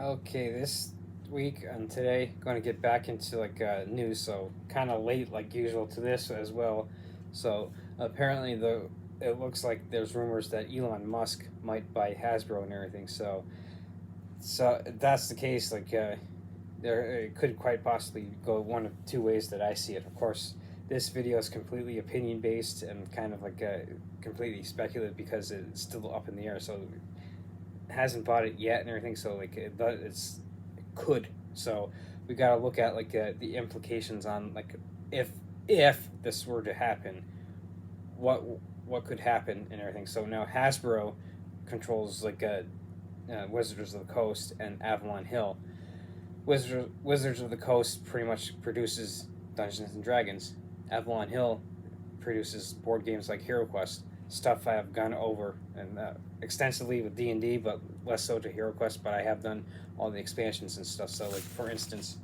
Okay, this week and today going to get back into news, so kind of late like usual to this as well. So apparently the it looks like there's rumors that Elon Musk might buy Hasbro and everything. So if that's the case, there it could quite possibly go one of two ways that I see it. Of course, this video is completely opinion based and kind of completely speculative because it's still up in the air. So hasn't bought it yet and everything. So it could. So we got to look at the implications on if this were to happen, what what could happen and everything. So now Hasbro controls Wizards of the Coast and Avalon Hill. Wizards of the Coast pretty much produces Dungeons and Dragons. Avalon Hill produces board games like Hero Quest, stuff I have gone over and extensively with D&D, but less so to Hero Quest. But I have done all the expansions and stuff. So, like for instance,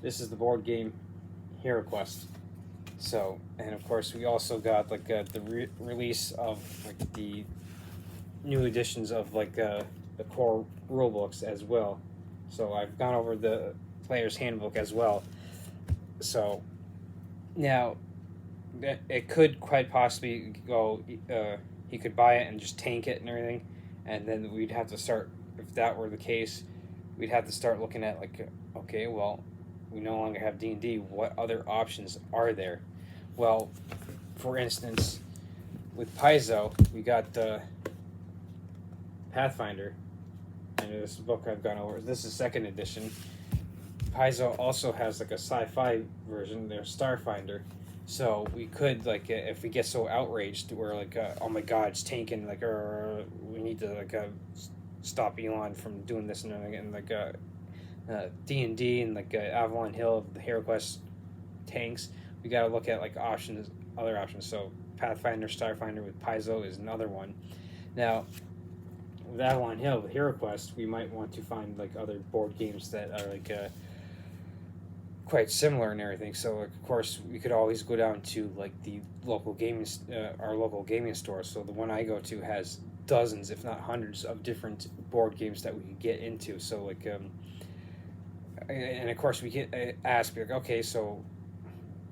this is the board game Hero Quest. So, and of course, we also got release of the new editions of the core rule books as well. So I've gone over the player's handbook as well. So now it could quite possibly go. He could buy it and just tank it and everything, and then we'd have to start. If that were the case, we'd have to start looking at okay, well, we no longer have D&D. What other options are there? Well, for instance, with Paizo, we got the Pathfinder, and this book I've gone over. This is second edition. Paizo also has a sci-fi version. There's Starfinder, so we could if we get so outraged, we're oh my god, it's tanking. We need to stop Elon from doing this and D&D and Avalon Hill, the Hero Quest tanks. We got to look at other options. So Pathfinder, Starfinder with Paizo is another one. Now, with Avalon Hill, with Hero Quest, we might want to find other board games that are quite similar and everything. So of course we could always go down to the local gaming, our local gaming store. So the one I go to has dozens, if not hundreds, of different board games that we could get into. So and of course we get ask okay, so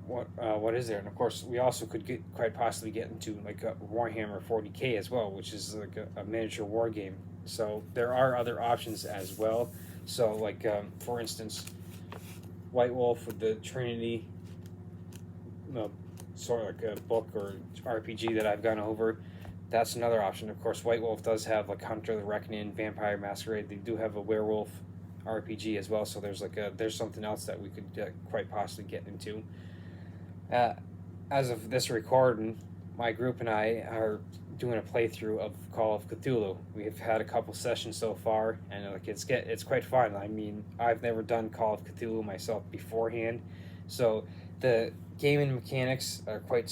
what is there? And of course we also could quite possibly get into Warhammer 40K as well, which is a miniature war game. So there are other options as well. So for instance, White Wolf with the Trinity, sort of a book or RPG that I've gone over. That's another option. Of course, White Wolf does have Hunter the Reckoning, Vampire Masquerade. They do have a werewolf RPG as well. So there's something else that we could quite possibly get into. As of this recording, my group and I are doing a playthrough of Call of Cthulhu. We've had a couple sessions so far, and it's quite fun. I mean, I've never done Call of Cthulhu myself beforehand, so the gaming mechanics are quite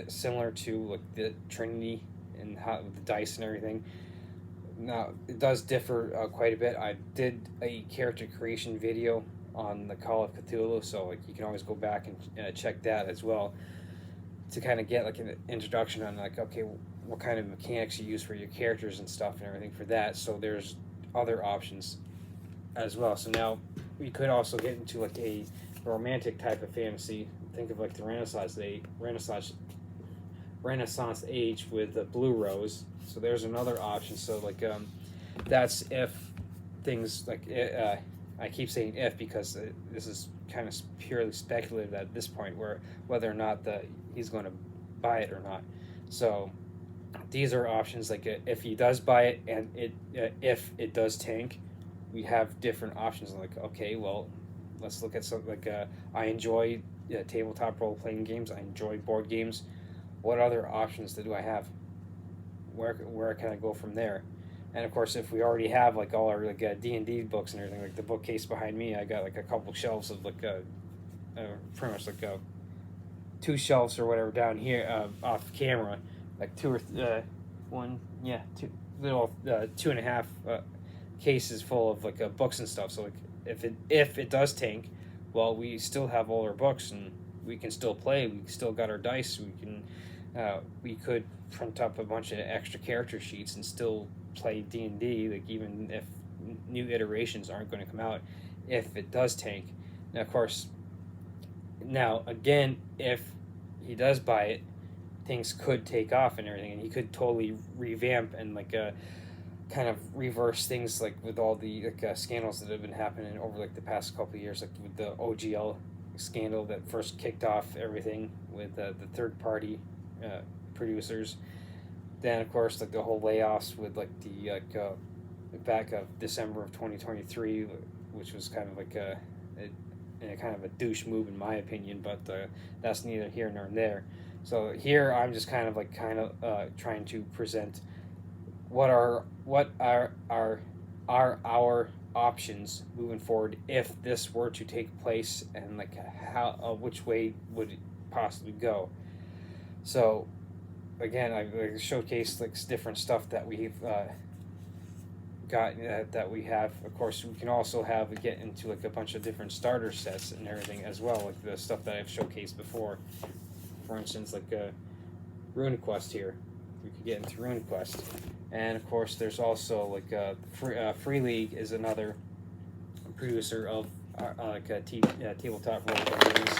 similar to the Trinity and how the dice and everything. Now it does differ quite a bit. I did a character creation video on the Call of Cthulhu, so you can always go back and check that as well to kind of get an introduction on okay, what kind of mechanics you use for your characters and stuff and everything for that. So there's other options as well. So now we could also get into a romantic type of fantasy. Think of the Renaissance age with the Blue Rose. So there's another option. So that's if things I keep saying if because this is kind of purely speculative at this point, where whether or not he's going to buy it or not. So these are options. If he does buy it and if it does tank, we have different options. Okay, well, let's look at something I enjoy tabletop role playing games. I enjoy board games. What other options do I have? Where can I go from there? And of course, if we already have all our D&D books and everything, the bookcase behind me, I got a couple shelves of pretty much two shelves or whatever down here off camera, two or two little 2.5 cases full of books and stuff. So if it does tank, well, we still have all our books and we can still play. We still got our dice. We could print up a bunch of extra character sheets and still play D&D, even if new iterations aren't going to come out if it does tank. Now, of course, now again, if he does buy it, things could take off and everything, and he could totally revamp and kind of reverse things, like with all the scandals that have been happening over the past couple of years, like with the OGL scandal that first kicked off everything with the third party producers. Then of course the whole layoffs with the back of December of 2023, which was kind of a kind of a douche move in my opinion, but that's neither here nor there. So here I'm just kind of trying to present what are our options moving forward if this were to take place, and how which way would it possibly go. So again, I showcased different stuff that we've got that we have. Of course, we can also get into a bunch of different starter sets and everything as well, like the stuff that I've showcased before. For instance, Rune Quest here. We could get into Rune Quest. And of course, there's also Free League is another producer of tabletop role games,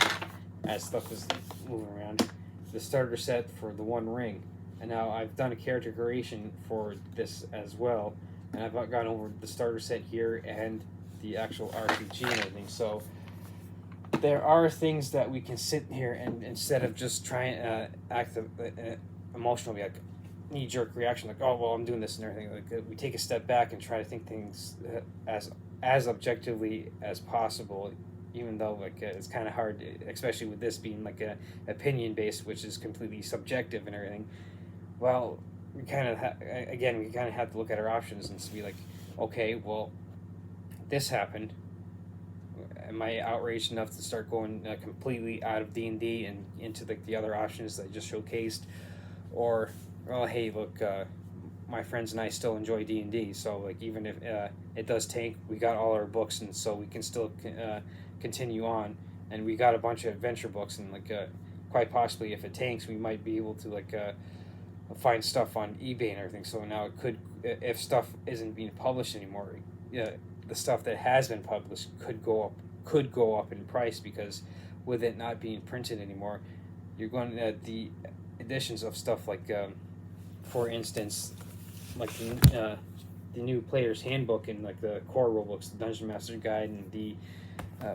as stuff is moving around. The starter set for the One Ring, and now I've done a character creation for this as well, and I've gone over the starter set here and the actual RPG and everything. So there are things that we can sit here and, instead of just trying to act emotionally, knee-jerk reaction, oh well, I'm doing this and everything, we take a step back and try to think things as objectively as possible, even though it's kind of hard, especially with this being opinion based, which is completely subjective and everything. Well, we kind of have to look at our options and be okay, well, this happened. Am I outraged enough to start going completely out of D&D and into the other options that I just showcased? Or, well, hey, look, my friends and I still enjoy D&D, so even if it does tank, we got all our books, and so we can still continue on. And we got a bunch of adventure books, and quite possibly if it tanks, we might be able to find stuff on eBay and everything. So now it could, if stuff isn't being published anymore, the stuff that has been published could go up in price, because with it not being printed anymore, you're going to the editions of stuff for instance, the new player's handbook and the core rulebooks, the Dungeon Master Guide and the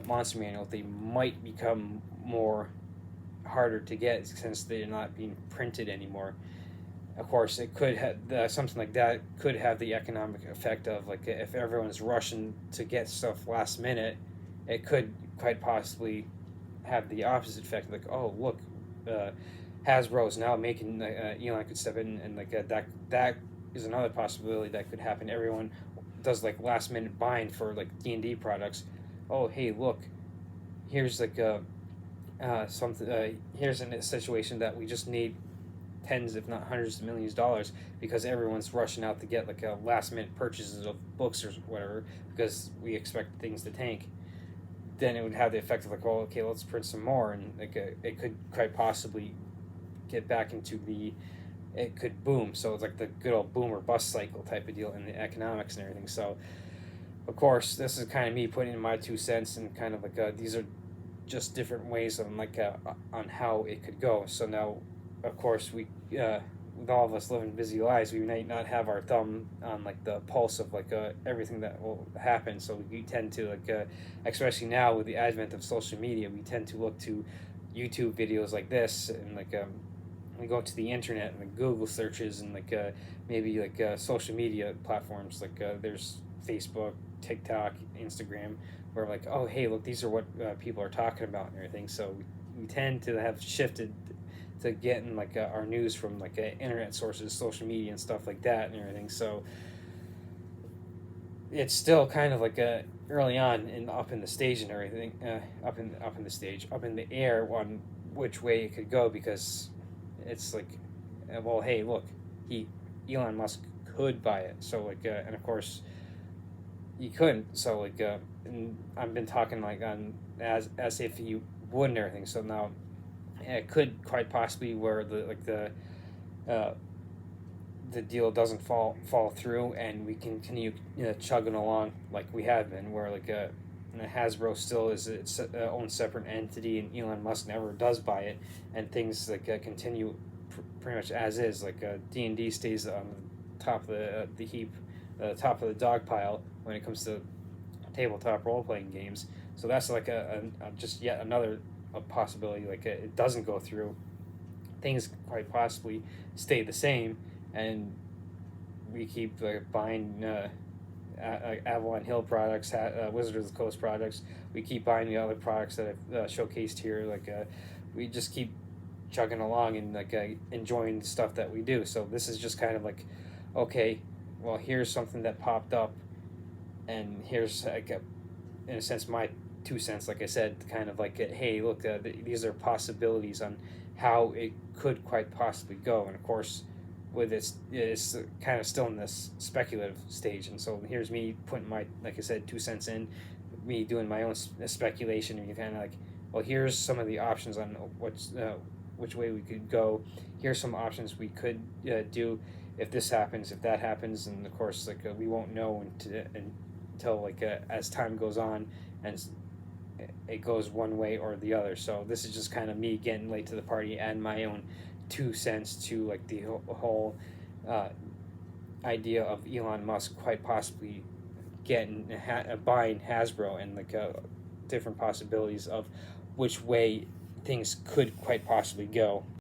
Monster Manual, they might become more harder to get since they're not being printed anymore. Of course, it could have something like that could have the economic effect of if everyone's rushing to get stuff last minute, it could quite possibly have the opposite effect. Oh look, Hasbro is now making Elon could step in, and that is another possibility that could happen. Everyone does last minute buying for D&D products. Oh hey, look, here's something. Here's a situation that we just need tens, if not hundreds of millions of dollars, because everyone's rushing out to get last minute purchases of books or whatever, because we expect things to tank. Then it would have the effect of oh, okay, let's print some more, and it could quite possibly get back into it could boom. So it's the good old boom or bust cycle type of deal in the economics and everything. So of course, this is kind of me putting in my 2 cents, and kind of these are just different ways of on how it could go. So now, of course, we with all of us living busy lives, we might not have our thumb on the pulse of everything that will happen. So we tend to especially now with the advent of social media, we tend to look to YouTube videos like this, and we go to the internet and the Google searches, and maybe social media platforms there's Facebook, TikTok, Instagram, where oh hey, look, these are what people are talking about and everything. So we tend to have shifted to getting our news from internet sources, social media and stuff like that and everything. So it's still kind of early on and up in the stage and everything, up in the air on which way it could go, because it's well, hey, look, Elon Musk could buy it. So and of course he couldn't. So and I've been talking on as if he would and everything. So now it could quite possibly where the deal doesn't fall through, and we continue chugging along like we have been, where Hasbro still is its own separate entity, and Elon Musk never does buy it, and things continue pretty much as is. D&D stays on the top of the heap, top of the dog pile when it comes to tabletop role playing games. So that's just yet another possibility. It doesn't go through. Things quite possibly stay the same, and we keep buying Avalon Hill products, Wizard of the Coast products. We keep buying the other products that I've showcased here. We just keep chugging along and enjoying the stuff that we do. So this is just kind of okay, well, here's something that popped up, and here's in a sense my 2 cents. Like I said, kind of hey, look, these are possibilities on how it could quite possibly go, and of course, with it's kind of still in this speculative stage. And so here's me putting my, like I said, 2 cents in, me doing my own speculation, and you kind of well, here's some of the options on which way we could go. Here's some options we could do if this happens, if that happens, and of course, we won't know until as time goes on and it goes one way or the other. So this is just kind of me getting late to the party and my own 2 cents to the whole idea of Elon Musk quite possibly buying Hasbro, and different possibilities of which way things could quite possibly go.